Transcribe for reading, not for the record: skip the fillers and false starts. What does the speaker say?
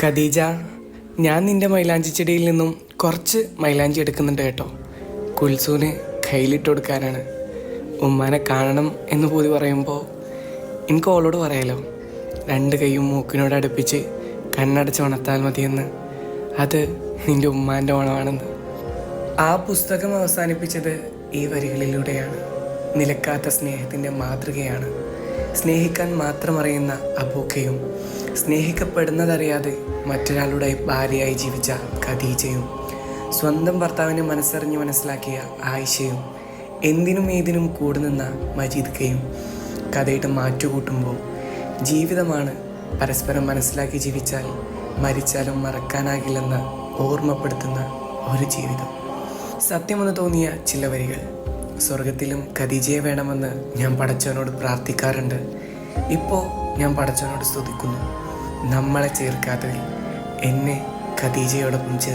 ഖദീജ, ഞാൻ നിൻ്റെ മൈലാഞ്ചി ചെടിയിൽ നിന്നും കുറച്ച് മൈലാഞ്ചി എടുക്കുന്നുണ്ട് കേട്ടോ. കുൽസൂന് കയ്യിലിട്ട് കൊടുക്കാനാണ്. ഉമ്മാനെ കാണണം എന്ന് പോയി പറയുമ്പോൾ എനിക്ക് ഓളോട് പറയാലോ, രണ്ട് കൈയും മൂക്കിനോട് അടുപ്പിച്ച് കണ്ണടച്ച് ഉണർത്താൽ മതിയെന്ന്. അത് നിൻ്റെ ഉമ്മാൻ്റെ ഓണമാണെന്ന്. ആ പുസ്തകം അവസാനിപ്പിച്ചത് ഈ വരികളിലൂടെയാണ്. നിലക്കാത്ത സ്നേഹത്തിൻ്റെ മാതൃകയാണ്. സ്നേഹിക്കാൻ മാത്രം അറിയുന്ന അബൂക്കയും സ്നേഹിക്കപ്പെടുന്നതറിയാതെ മറ്റൊരാളുടെ ഭാര്യയായി ജീവിച്ച ഖദീജയും സ്വന്തം ഭർത്താവിനെ മനസ്സറിഞ്ഞ് മനസ്സിലാക്കിയ ആയിഷയും എന്തിനും ഏതിനും കൂടെ നിന്ന മജീദ്ക്കയും കഥയുടെ മാറ്റുകൂട്ടുമ്പോൾ ജീവിതമാണ് പരസ്പരം മനസ്സിലാക്കി ജീവിച്ചാൽ മരിച്ചാലും മറക്കാനാകില്ലെന്ന് ഓർമ്മപ്പെടുത്തുന്ന ഒരു ജീവിതം. സത്യമെന്ന് തോന്നിയ ചില വരികൾ. സ്വർഗത്തിലും ഖദീജയെ വേണമെന്ന് ഞാൻ പടച്ചവനോട് പ്രാർത്ഥിക്കാറുണ്ട്. ഇപ്പോൾ ഞാൻ പടച്ചവനോട് സ്തുതിക്കുന്നു, നമ്മളെ ചേർക്കാത്തതിൽ എന്നെ ഖദീജയോടൊപ്പം ചേർ